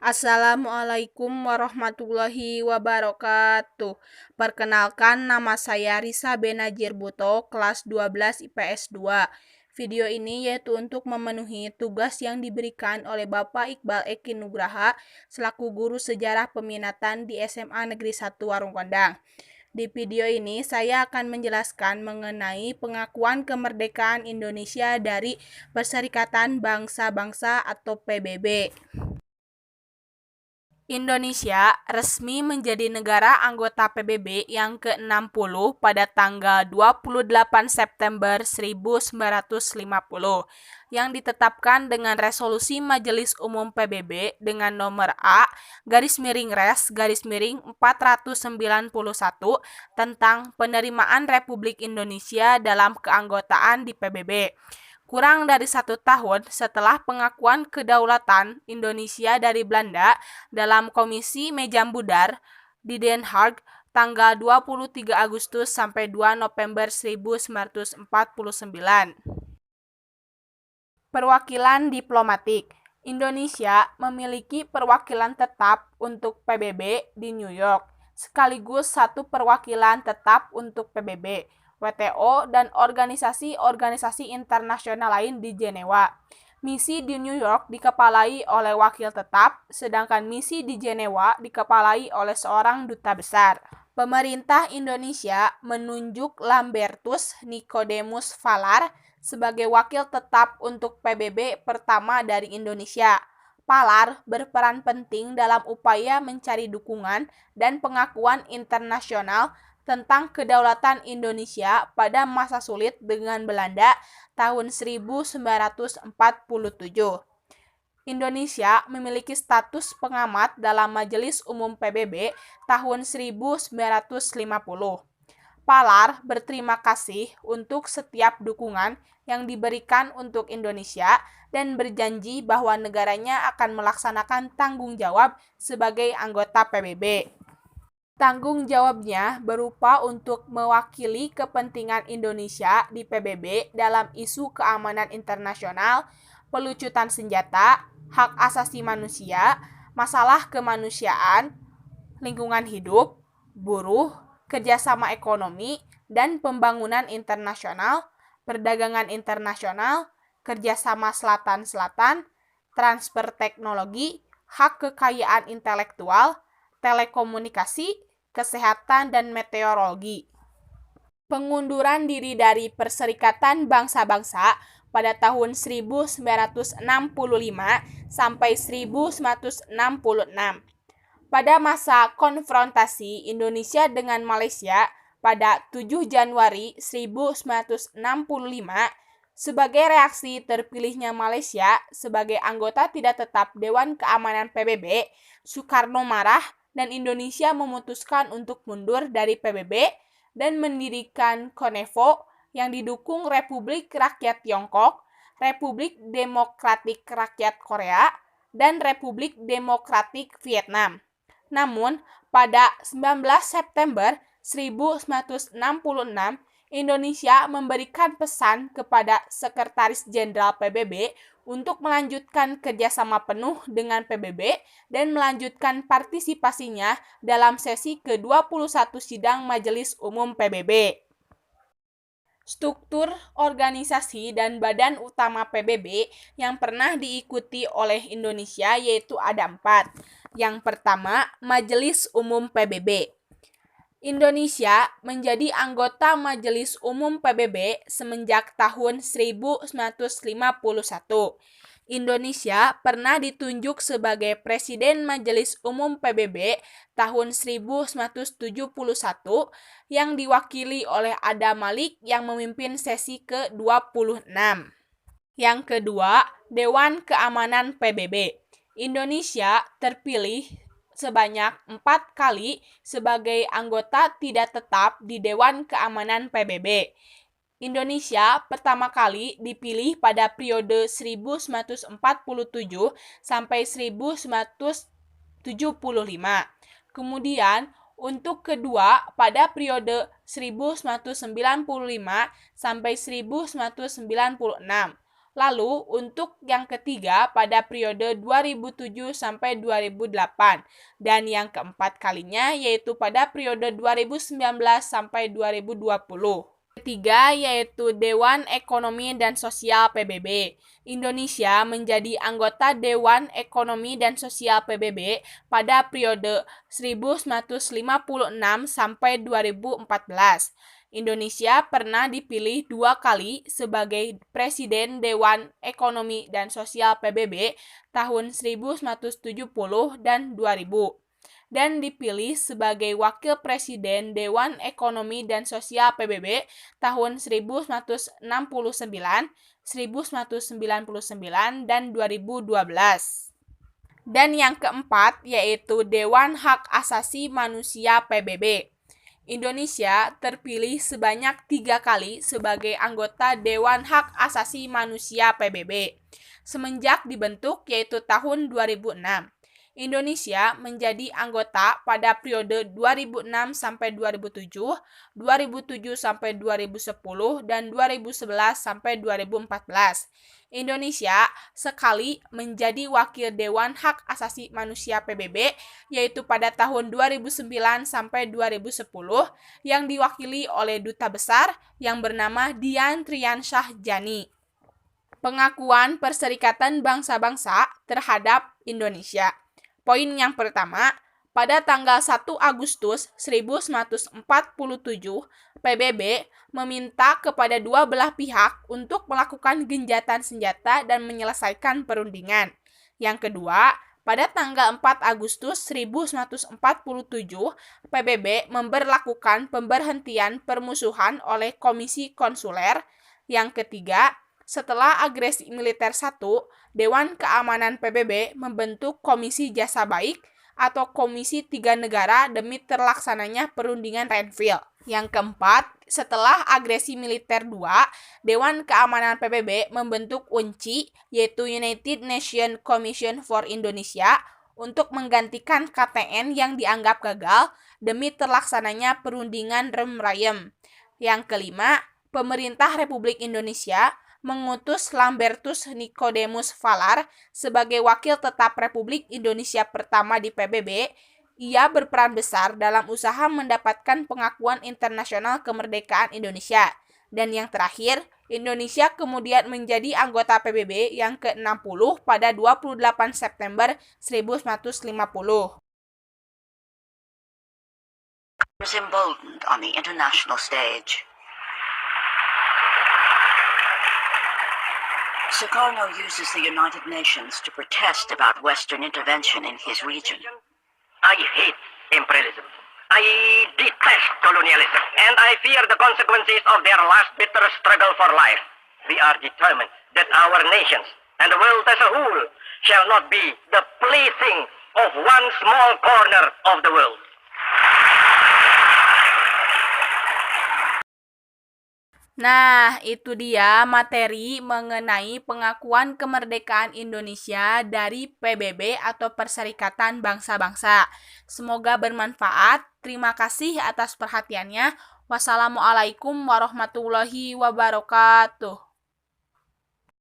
Assalamualaikum warahmatullahi wabarakatuh. Perkenalkan, nama saya Risa Benajir Buto, kelas 12 IPS 2. Video ini yaitu untuk memenuhi tugas yang diberikan oleh Bapak Iqbal Eki Nugraha selaku guru sejarah peminatan di SMA Negeri 1 Warung Kondang. Di video ini saya akan menjelaskan mengenai pengakuan kemerdekaan Indonesia dari Perserikatan Bangsa-Bangsa atau PBB. Indonesia resmi menjadi negara anggota PBB yang ke-60 pada tanggal 28 September 1950 yang ditetapkan dengan resolusi Majelis Umum PBB dengan nomor A/Res/491 tentang penerimaan Republik Indonesia dalam keanggotaan di PBB. Kurang dari 1 tahun setelah pengakuan kedaulatan Indonesia dari Belanda dalam Komisi Mejambudar di Den Haag tanggal 23 Agustus sampai 2 November 1949. Perwakilan diplomatik. Indonesia memiliki perwakilan tetap untuk PBB di New York, sekaligus satu perwakilan tetap untuk PBB, WTO, dan organisasi-organisasi internasional lain di Jenewa. Misi di New York dikepalai oleh wakil tetap, sedangkan misi di Jenewa dikepalai oleh seorang duta besar. Pemerintah Indonesia menunjuk Lambertus Nicodemus Falar sebagai wakil tetap untuk PBB pertama dari Indonesia. Falar berperan penting dalam upaya mencari dukungan dan pengakuan internasional tentang kedaulatan Indonesia pada masa sulit dengan Belanda tahun 1947. Indonesia memiliki status pengamat dalam Majelis Umum PBB tahun 1950. Falar berterima kasih untuk setiap dukungan yang diberikan untuk Indonesia dan berjanji bahwa negaranya akan melaksanakan tanggung jawab sebagai anggota PBB. Tanggung jawabnya berupa untuk mewakili kepentingan Indonesia di PBB dalam isu keamanan internasional, pelucutan senjata, hak asasi manusia, masalah kemanusiaan, lingkungan hidup, buruh, kerjasama ekonomi, dan pembangunan internasional, perdagangan internasional, kerjasama selatan-selatan, transfer teknologi, hak kekayaan intelektual, telekomunikasi, kesehatan, dan meteorologi. Pengunduran diri dari Perserikatan Bangsa-Bangsa pada tahun 1965 sampai 1966. Pada masa konfrontasi Indonesia dengan Malaysia pada 7 Januari 1965, sebagai reaksi terpilihnya Malaysia sebagai anggota tidak tetap Dewan Keamanan PBB, Soekarno marah dan Indonesia memutuskan untuk mundur dari PBB dan mendirikan CONEVO yang didukung Republik Rakyat Tiongkok, Republik Demokratik Rakyat Korea, dan Republik Demokratik Vietnam. Namun, pada 19 September 1966, Indonesia memberikan pesan kepada Sekretaris Jenderal PBB untuk melanjutkan kerjasama penuh dengan PBB dan melanjutkan partisipasinya dalam sesi ke-21 sidang Majelis Umum PBB. Struktur organisasi dan badan utama PBB yang pernah diikuti oleh Indonesia yaitu ada 4. Yang pertama, Majelis Umum PBB. Indonesia menjadi anggota Majelis Umum PBB semenjak tahun 1951. Indonesia pernah ditunjuk sebagai Presiden Majelis Umum PBB tahun 1971 yang diwakili oleh Adam Malik yang memimpin sesi ke-26. Yang kedua, Dewan Keamanan PBB. Indonesia terpilih sebanyak 4 kali sebagai anggota tidak tetap di Dewan Keamanan PBB. Indonesia pertama kali dipilih pada periode 1947 sampai 1975. Kemudian untuk kedua pada periode 1995 sampai 1996. Lalu untuk yang ketiga pada periode 2007 sampai 2008 dan yang keempat kalinya yaitu pada periode 2019 sampai 2020. Ketiga yaitu Dewan Ekonomi dan Sosial PBB. Indonesia menjadi anggota Dewan Ekonomi dan Sosial PBB pada periode 1956 sampai 2014. Indonesia pernah dipilih 2 kali sebagai Presiden Dewan Ekonomi dan Sosial PBB tahun 1970 dan 2000 dan dipilih sebagai Wakil Presiden Dewan Ekonomi dan Sosial PBB tahun 1969, 1999, dan 2012. Dan yang keempat yaitu Dewan Hak Asasi Manusia PBB. Indonesia terpilih sebanyak 3 kali sebagai anggota Dewan Hak Asasi Manusia PBB. Semenjak dibentuk yaitu tahun 2006. Indonesia menjadi anggota pada periode 2006 sampai 2007, 2007 sampai 2010, dan 2011 sampai 2014. Indonesia sekali menjadi wakil Dewan Hak Asasi Manusia PBB yaitu pada tahun 2009 sampai 2010 yang diwakili oleh Duta Besar yang bernama Dian Triansyah Jani. Pengakuan Perserikatan Bangsa-Bangsa terhadap Indonesia. Poin yang pertama, pada tanggal 1 Agustus 1947, PBB meminta kepada dua belah pihak untuk melakukan gencatan senjata dan menyelesaikan perundingan. Yang kedua, pada tanggal 4 Agustus 1947, PBB memberlakukan pemberhentian permusuhan oleh Komisi Konsuler. Yang ketiga, setelah agresi militer 1, Dewan Keamanan PBB membentuk Komisi Jasa Baik atau Komisi 3 Negara demi terlaksananya perundingan Renville. Yang keempat, setelah agresi militer 2, Dewan Keamanan PBB membentuk UNCI, yaitu United Nations Commission for Indonesia, untuk menggantikan KTN yang dianggap gagal demi terlaksananya perundingan Rem-Rayem. Yang kelima, pemerintah Republik Indonesia mengutus Lambertus Nicodemus Valar sebagai wakil tetap Republik Indonesia pertama di PBB. Ia berperan besar dalam usaha mendapatkan pengakuan internasional kemerdekaan Indonesia. Dan yang terakhir, Indonesia kemudian menjadi anggota PBB yang ke-60 pada 28 September 1950. Was emboldened on the international stage. Sukarno uses the United Nations to protest about Western intervention in his region. I hate imperialism. I detest colonialism. And I fear the consequences of their last bitter struggle for life. We are determined that our nations and the world as a whole shall not be the plaything of one small corner of the world. Nah, itu dia materi mengenai pengakuan kemerdekaan Indonesia dari PBB atau Perserikatan Bangsa-Bangsa. Semoga bermanfaat. Terima kasih atas perhatiannya. Wassalamualaikum warahmatullahi wabarakatuh.